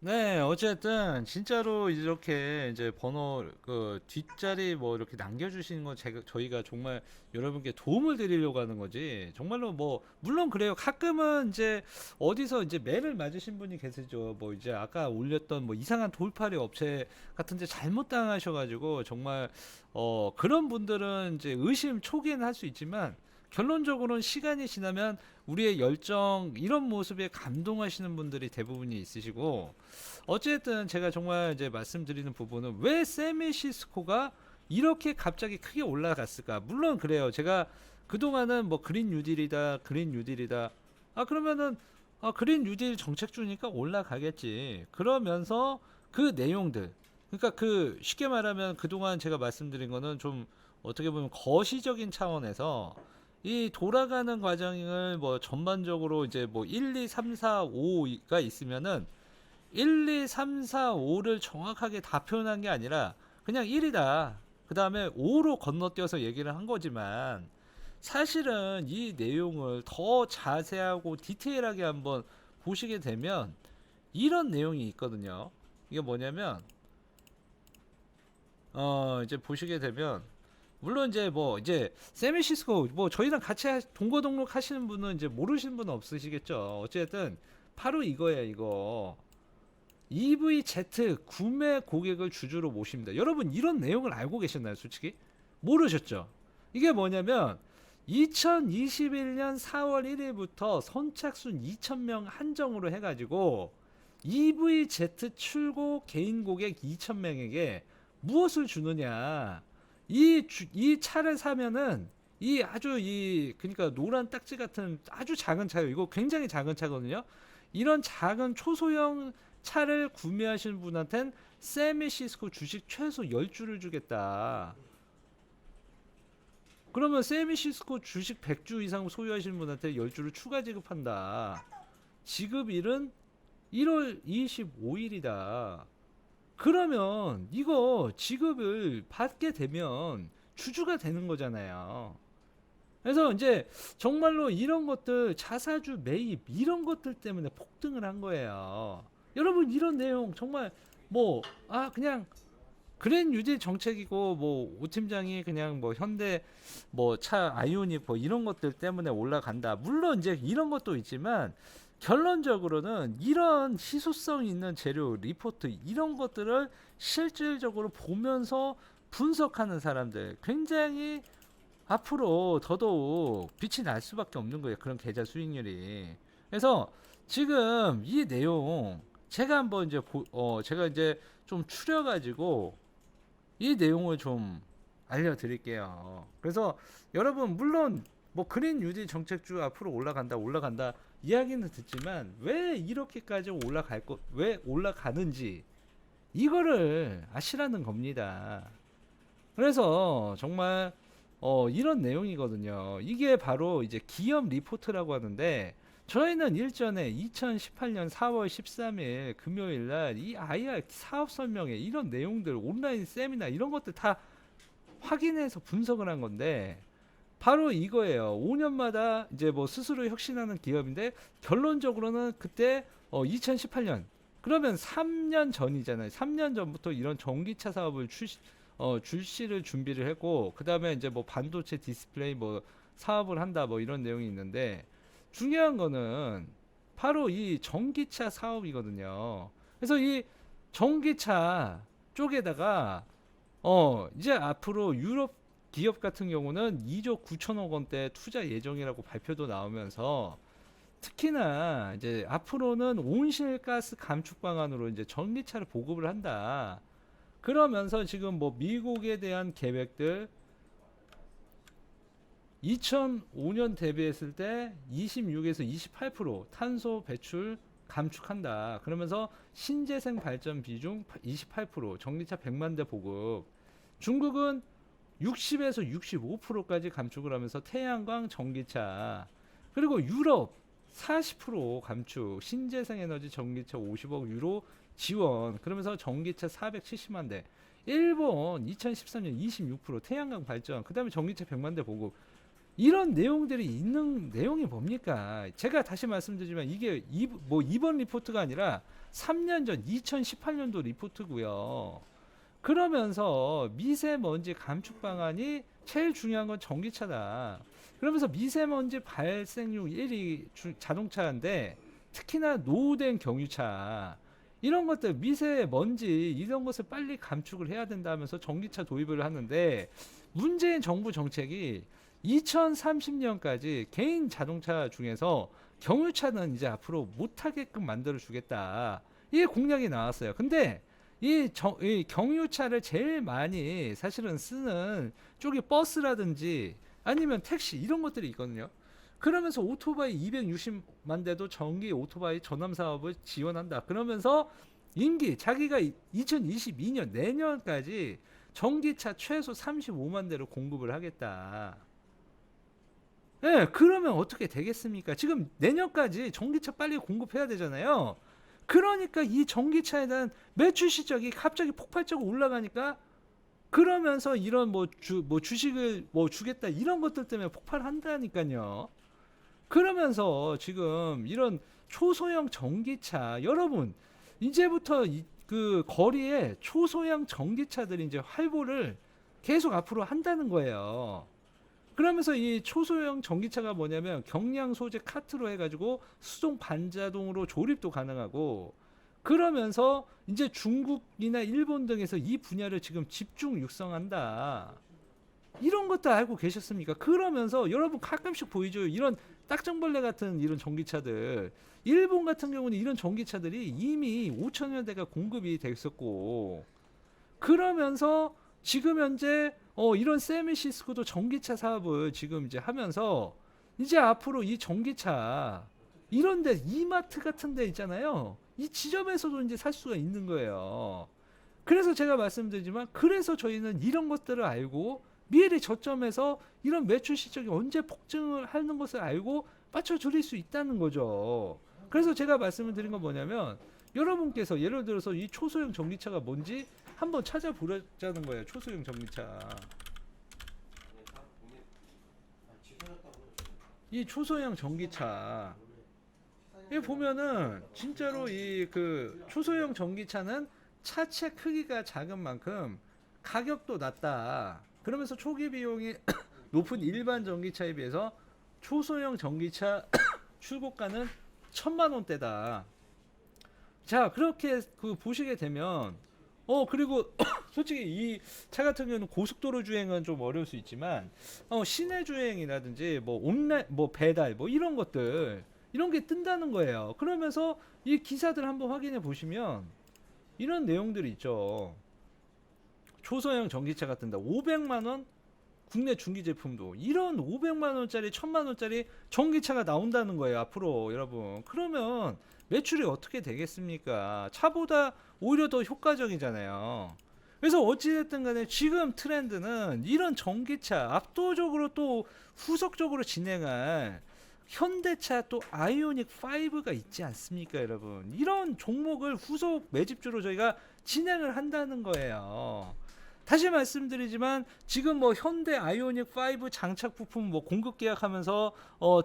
네, 어쨌든 진짜로 이렇게 이제 번호 그 뒷자리 뭐 이렇게 남겨주시는 건 제가 저희가 정말 여러분께 도움을 드리려고 하는 거지. 정말로 뭐 물론 그래요. 가끔은 이제 어디서 이제 매를 맞으신 분이 계시죠. 뭐 이제 아까 올렸던 뭐 이상한 돌팔이 업체 같은데 잘못 당하셔가지고 정말 그런 분들은 이제 의심 초기에는 할 수 있지만 결론적으로는 시간이 지나면 우리의 열정 이런 모습에 감동하시는 분들이 대부분이 있으시고 어쨌든 제가 정말 이제 말씀드리는 부분은 왜 세미시스코가 이렇게 갑자기 크게 올라갔을까? 물론 그래요. 제가 그동안은 뭐 그린 뉴딜이다, 그린 뉴딜이다. 그러면은 그린 뉴딜 정책주니까 올라가겠지. 그러면서 그 내용들, 그러니까 그 쉽게 말하면 그동안 제가 말씀드린 거는 좀 어떻게 보면 거시적인 차원에서 이 돌아가는 과정을 뭐 전반적으로 이제 뭐 1, 2, 3, 4, 5가 있으면은 1, 2, 3, 4, 5를 정확하게 다 표현한 게 아니라 그냥 1이다. 그 다음에 5로 건너뛰어서 얘기를 한 거지만 사실은 이 내용을 더 자세하고 디테일하게 한번 보시게 되면 이런 내용이 있거든요. 이게 뭐냐면 이제 보시게 되면 물론 이제 뭐 이제 세미시스코 뭐 저희랑 같이 동거 등록 하시는 분은 이제 모르시는 분은 없으시겠죠. 어쨌든 바로 이거예요, 이거. EVZ 구매 고객을 주주로 모십니다. 여러분 이런 내용을 알고 계셨나요, 솔직히? 모르셨죠? 이게 뭐냐면 2021년 4월 1일부터 선착순 2,000명 한정으로 해가지고 EVZ 출고 개인 고객 2,000명에게 무엇을 주느냐? 이 차를 사면은 이 아주 그러니까 노란 딱지 같은 아주 작은 차요. 이거 굉장히 작은 차거든요. 이런 작은 초소형 차를 구매하시는 분한텐 세미시스코 주식 최소 10주를 주겠다. 그러면 세미시스코 주식 100주 이상 소유하시는 분한테 10주를 추가 지급한다. 지급일은 1월 25일이다. 그러면 이거 지급을 받게 되면 주주가 되는 거잖아요. 그래서 이제 정말로 이런 것들 자사주 매입 이런 것들 때문에 폭등을 한 거예요. 여러분 이런 내용 정말 뭐 그냥 그랜 유지 정책이고 뭐 오 팀장이 그냥 뭐 현대 뭐 차 아이오닉 뭐 이런 것들 때문에 올라간다. 물론 이제 이런 것도 있지만 결론적으로는 이런 희소성 있는 재료 리포트 이런 것들을 실질적으로 보면서 분석하는 사람들 굉장히 앞으로 더더욱 빛이 날 수밖에 없는 거예요. 그런 계좌 수익률이. 그래서 지금 이 내용 제가 한번 이제 제가 이제 좀 추려가지고 이 내용을 좀 알려드릴게요. 그래서 여러분 물론 뭐 그린 뉴딜 정책주 앞으로 올라간다 이야기는 듣지만 왜 이렇게까지 왜 올라가는지 이거를 아시라는 겁니다. 그래서 정말 이런 내용이거든요. 이게 바로 이제 기업 리포트라고 하는데 저희는 일전에 2018년 4월 13일 금요일 날 이 IR 사업 설명회 이런 내용들 온라인 세미나 이런 것들 다 확인해서 분석을 한 건데 바로 이거예요. 5년마다 이제 뭐 스스로 혁신하는 기업인데 결론적으로는 그때 2018년 그러면 3년 전이잖아요. 3년 전부터 이런 전기차 사업을 출시를 준비를 했고 그 다음에 이제 뭐 반도체 디스플레이 뭐 사업을 한다 뭐 이런 내용이 있는데 중요한 거는 바로 이 전기차 사업이거든요. 그래서 이 전기차 쪽에다가 이제 앞으로 유럽 기업 같은 경우는 2조 9천억 원대 투자 예정이라고 발표도 나오면서 특히나 이제 앞으로는 온실가스 감축 방안으로 이제 전기차를 보급을 한다. 그러면서 지금 뭐 미국에 대한 계획들 2005년 대비했을 때 26에서 28% 탄소 배출 감축한다. 그러면서 신재생 발전 비중 28%, 전기차 100만 대 보급. 중국은 60에서 65%까지 감축을 하면서 태양광 전기차. 그리고 유럽 40% 감축, 신재생 에너지 전기차 50억 유로 지원. 그러면서 전기차 470만 대. 일본 2013년 26% 태양광 발전. 그다음에 전기차 100만 대 보급. 이런 내용들이 있는 내용이 뭡니까? 제가 다시 말씀드리지만 이게 이번 리포트가 아니라 3년 전 2018년도 리포트고요. 그러면서 미세먼지 감축 방안이 제일 중요한 건 전기차다. 그러면서 미세먼지 발생률 1위 자동차인데 특히나 노후된 경유차 이런 것들 미세먼지 이런 것을 빨리 감축을 해야 된다면서 전기차 도입을 하는데 문재인 정부 정책이 2030년까지 개인 자동차 중에서 경유차는 이제 앞으로 못하게끔 만들어 주겠다. 이게 공약이 나왔어요. 근데 이 경유차를 제일 많이 사실은 쓰는 쪽이 버스라든지 아니면 택시 이런 것들이 있거든요. 그러면서 오토바이 260만 대도 전기 오토바이 전환 사업을 지원한다. 그러면서 자기가 2022년 내년까지 전기차 최소 35만 대를 공급을 하겠다. 예, 그러면 어떻게 되겠습니까? 지금 내년까지 전기차 빨리 공급해야 되잖아요. 그러니까 이 전기차에 대한 매출 실적이 갑자기 폭발적으로 올라가니까 그러면서 이런 주식을 주겠다 이런 것들 때문에 폭발한다니까요. 그러면서 지금 이런 초소형 전기차 여러분 이제부터 그 거리에 초소형 전기차들이 이제 활보를 계속 앞으로 한다는 거예요. 그러면서 이 초소형 전기차가 뭐냐면 경량 소재 카트로 해가지고 수동 반자동으로 조립도 가능하고 그러면서 이제 중국이나 일본 등에서 이 분야를 지금 집중 육성한다. 이런 것도 알고 계셨습니까? 그러면서 여러분 가끔씩 보이죠? 이런 딱정벌레 같은 이런 전기차들. 일본 같은 경우는 이런 전기차들이 이미 5천여 대가 공급이 됐었고 그러면서 지금 현재 이런 세미시스코도 전기차 사업을 지금 이제 하면서 이제 앞으로 이 전기차 이런데 이마트 같은 데 있잖아요. 이 지점에서도 이제 살 수가 있는 거예요. 그래서 제가 말씀드리지만 그래서 저희는 이런 것들을 알고 미래 저점에서 이런 매출 실적이 언제 폭증을 하는 것을 알고 맞춰 드릴 수 있다는 거죠. 그래서 제가 말씀을 드린 건 뭐냐면 여러분께서 예를 들어서 이 초소형 전기차가 뭔지 한번 찾아보자는 거예요. 초소형 전기차. 이 초소형 전기차. 이 보면은 진짜로 이 그 초소형 전기차는 차체 크기가 작은 만큼 가격도 낮다. 그러면서 초기 비용이 높은 일반 전기차에 비해서 초소형 전기차 출고가는 1,000만 원대다. 자, 그렇게 그 보시게 되면 그리고 솔직히 이 차 같은 경우는 고속도로 주행은 좀 어려울 수 있지만 시내 주행이라든지 뭐 온라인 뭐 배달 뭐 이런 것들 이런 게 뜬다는 거예요. 그러면서 이 기사들 한번 확인해 보시면 이런 내용들이 있죠. 초소형 전기차가 뜬다. 500만 원 국내 중기 제품도 이런 500만 원짜리 1000만 원짜리 전기차가 나온다는 거예요. 앞으로 여러분. 그러면 매출이 어떻게 되겠습니까? 차보다 오히려 더 효과적이잖아요. 그래서 어찌됐든 간에 지금 트렌드는 이런 전기차 압도적으로 또 후속적으로 진행할 현대차 또 아이오닉 5가 있지 않습니까, 여러분? 이런 종목을 후속 매집주로 저희가 진행을 한다는 거예요. 다시 말씀드리지만 지금 뭐 현대 아이오닉 5 장착 부품 뭐 공급 계약하면서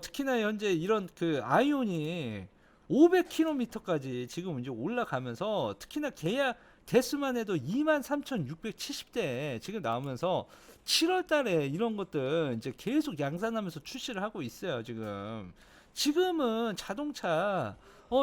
특히나 현재 이런 그 아이오닉 500km까지 지금 이제 올라가면서 특히나 계약 대수만 해도 23,670대 지금 나오면서 7월 달에 이런 것들 이제 계속 양산하면서 출시를 하고 있어요, 지금. 지금은 자동차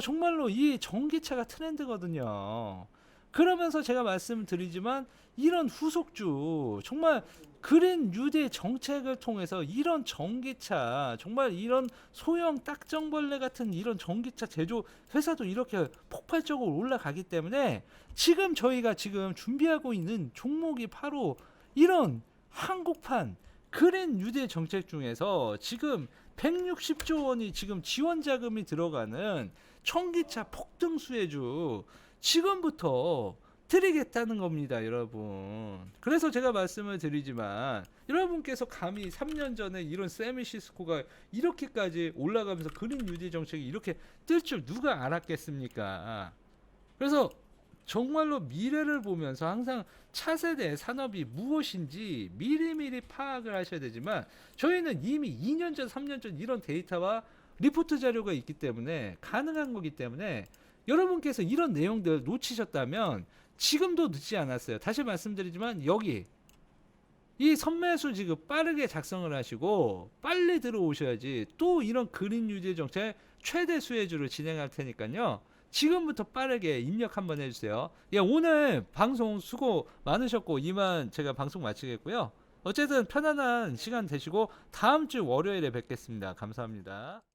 정말로 이 전기차가 트렌드거든요. 그러면서 제가 말씀드리지만 이런 후속주 정말 그린 뉴딜 정책을 통해서 이런 전기차 정말 이런 소형 딱정벌레 같은 이런 전기차 제조 회사도 이렇게 폭발적으로 올라가기 때문에 지금 저희가 지금 준비하고 있는 종목이 바로 이런 한국판 그린 뉴딜 정책 중에서 지금 160조 원이 지금 지원 자금이 들어가는 전기차 폭등 수혜주 지금부터 드리겠다는 겁니다, 여러분. 그래서 제가 말씀을 드리지만 여러분께서 감히 3년 전에 이런 세미시스코가 이렇게까지 올라가면서 그린 뉴딜 정책이 이렇게 뜰 줄 누가 알았겠습니까? 그래서 정말로 미래를 보면서 항상 차세대 산업이 무엇인지 미리미리 파악을 하셔야 되지만 저희는 이미 2년 전, 3년 전 이런 데이터와 리포트 자료가 있기 때문에 가능한 거기 때문에 여러분께서 이런 내용들 놓치셨다면 지금도 늦지 않았어요. 다시 말씀드리지만 여기 이 선매수 지급 빠르게 작성을 하시고 빨리 들어오셔야지 또 이런 그린 뉴딜 정책 최대 수혜주를 진행할 테니까요. 지금부터 빠르게 입력 한번 해주세요. 예, 오늘 방송 수고 많으셨고 이만 제가 방송 마치겠고요. 어쨌든 편안한 시간 되시고 다음 주 월요일에 뵙겠습니다. 감사합니다.